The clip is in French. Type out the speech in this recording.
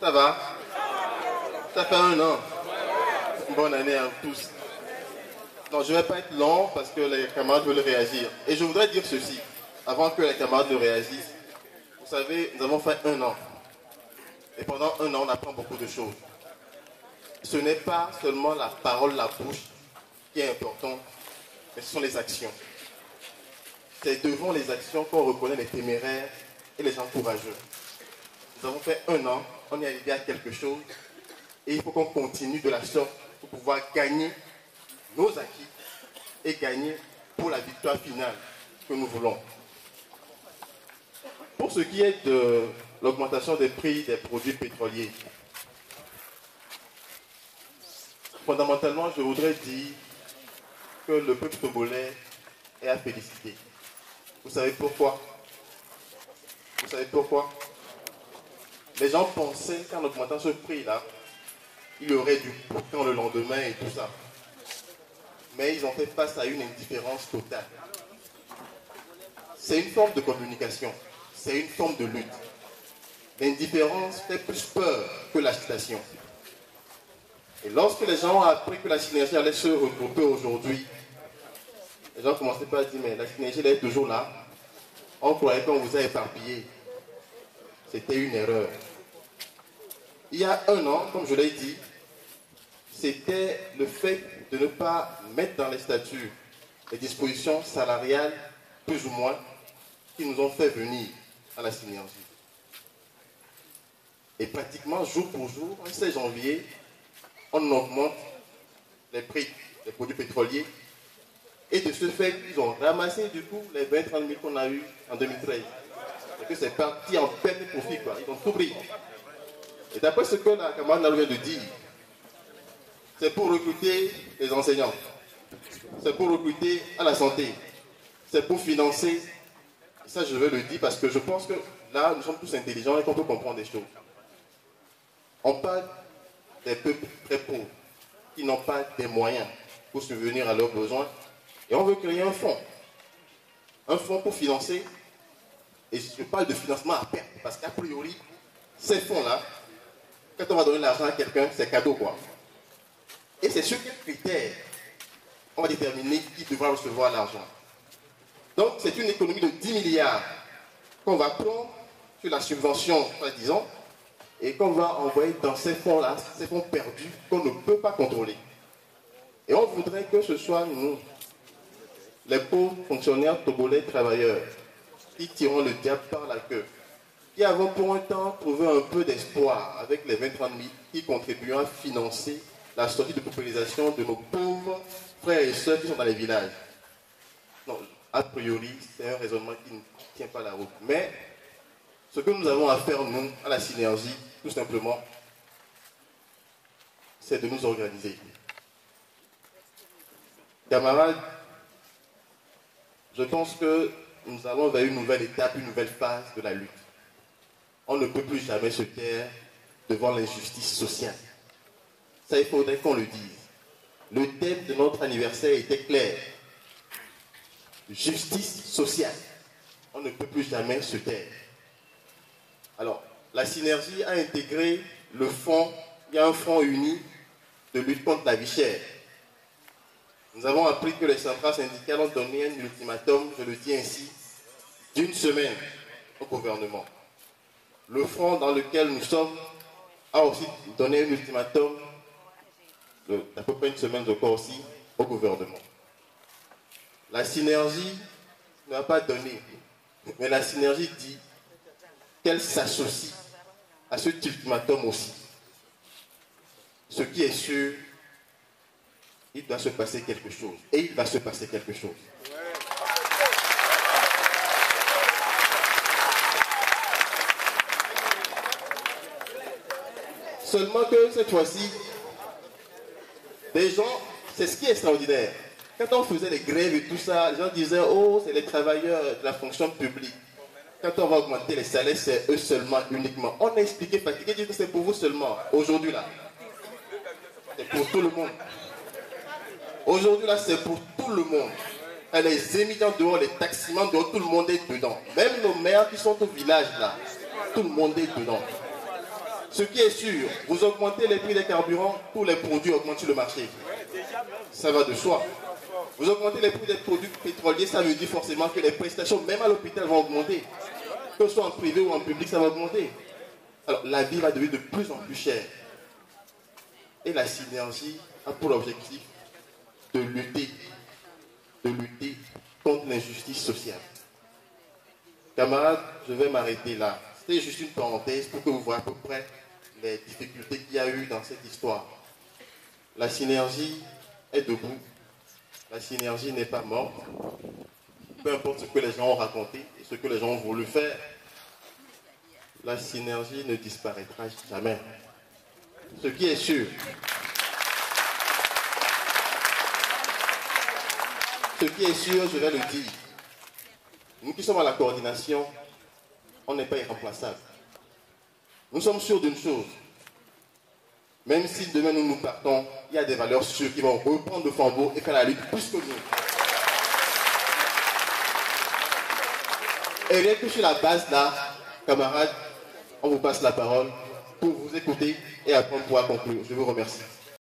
Ça va? Ça fait un an. Bonne année à tous. Non, je ne vais pas être long parce que les camarades veulent réagir. Et je voudrais dire ceci, avant que les camarades ne réagissent. Vous savez, nous avons fait un an. Et pendant un an, on apprend beaucoup de choses. Ce n'est pas seulement la parole, la bouche qui est importante, mais ce sont les actions. C'est devant les actions qu'on reconnaît les téméraires et les gens courageux. Nous avons fait un an, on est arrivé à quelque chose et il faut qu'on continue de la sorte pour pouvoir gagner nos acquis et gagner pour la victoire finale que nous voulons. Pour ce qui est de l'augmentation des prix des produits pétroliers, fondamentalement, je voudrais dire que le peuple togolais est à féliciter. Vous savez pourquoi? Vous savez pourquoi? Les gens pensaient qu'en augmentant ce prix-là, il y aurait du boucan le lendemain et tout ça. Mais ils ont fait face à une indifférence totale. C'est une forme de communication, c'est une forme de lutte. L'indifférence fait plus peur que l'agitation. Et lorsque les gens ont appris que la synergie allait se regrouper aujourd'hui, les gens commençaient pas à dire, mais la synergie elle est toujours là. On croyait qu'on vous a éparpillé. C'était une erreur. Il y a un an, comme je l'ai dit, c'était le fait de ne pas mettre dans les statuts les dispositions salariales, plus ou moins, qui nous ont fait venir à la synergie. Et pratiquement jour pour jour, le 16 janvier, on augmente les prix des produits pétroliers. Et de ce fait, ils ont ramassé du coup les 20-30 000 qu'on a eu en 2013. Et que c'est parti en peine de profit, quoi. Ils ont tout pris. Et d'après ce que la camarade vient de dire, c'est pour recruter les enseignants. C'est pour recruter à la santé. C'est pour financer. Et ça, je vais le dire parce que je pense que là, nous sommes tous intelligents et qu'on peut comprendre des choses. On parle des peuples très pauvres qui n'ont pas des moyens pour subvenir à leurs besoins. Et on veut créer un fonds. Un fonds pour financer. Et je parle de financement à perte. Parce qu'a priori, ces fonds-là, quand on va donner l'argent à quelqu'un, c'est cadeau, quoi. Et c'est sur quels critères on va déterminer qui devra recevoir l'argent. Donc, c'est une économie de 10 milliards qu'on va prendre sur la subvention, disons, et qu'on va envoyer dans ces fonds-là, ces fonds perdus qu'on ne peut pas contrôler. Et on voudrait que ce soit nous, les pauvres fonctionnaires togolais travailleurs, qui tirons le diable par la queue, qui avons pour un temps trouvé un peu d'espoir avec les 20-30 000 qui contribuent à financer la sortie de paupérisation de nos pauvres frères et sœurs qui sont dans les villages. Non, a priori, c'est un raisonnement qui ne tient pas la route. Mais ce que nous avons à faire, nous, à la synergie, tout simplement, c'est de nous organiser. Camarades, je pense que nous allons vers une nouvelle étape, une nouvelle phase de la lutte. On ne peut plus jamais se taire devant l'injustice sociale. Ça, il faudrait qu'on le dise. Le thème de notre anniversaire était clair. Justice sociale. On ne peut plus jamais se taire. Alors, la synergie a intégré le fonds, il y a un fonds uni de lutte contre la vie chère. Nous avons appris que les centrales syndicales ont donné un ultimatum, je le dis ainsi, d'1 semaine au gouvernement. Le front dans lequel nous sommes a aussi donné un ultimatum d'à peu près 1 semaine de corps aussi au gouvernement. La synergie ne va pas donner, mais la synergie dit qu'elle s'associe à cet ultimatum aussi. Ce qui est sûr, il doit se passer quelque chose. Et il va se passer quelque chose. Seulement que cette fois-ci, les gens, c'est ce qui est extraordinaire. Quand on faisait les grèves et tout ça, les gens disaient, oh, c'est les travailleurs de la fonction publique. Quand on va augmenter les salaires, c'est eux seulement, uniquement. On a expliqué, fatigué, dit que c'est pour vous seulement. Aujourd'hui, là, c'est pour tout le monde. Aujourd'hui, là, c'est pour tout le monde. Et les émigrants dehors, les taximans dehors, tout le monde est dedans. Même nos maires qui sont au village, là, tout le monde est dedans. Ce qui est sûr, vous augmentez les prix des carburants, tous les produits augmentent sur le marché. Ça va de soi. Vous augmentez les prix des produits pétroliers, ça veut dire forcément que les prestations, même à l'hôpital, vont augmenter. Que ce soit en privé ou en public, ça va augmenter. Alors, la vie va devenir de plus en plus chère. Et la synergie a pour objectif de lutter contre l'injustice sociale. Camarades, je vais m'arrêter là. C'était juste une parenthèse pour que vous voyez à peu près les difficultés qu'il y a eu dans cette histoire. La synergie est debout. La synergie n'est pas morte. Peu importe ce que les gens ont raconté et ce que les gens ont voulu faire, la synergie ne disparaîtra jamais. Ce qui est sûr, je vais le dire, nous qui sommes à la coordination, on n'est pas irremplaçable. Nous sommes sûrs d'une chose. Même si demain nous partons, il y a des valeurs sûres qui vont reprendre le flambeau et faire la lutte plus que nous. Et rien que sur la base là, camarades, on vous passe la parole pour vous écouter et après on pourra conclure. Je vous remercie.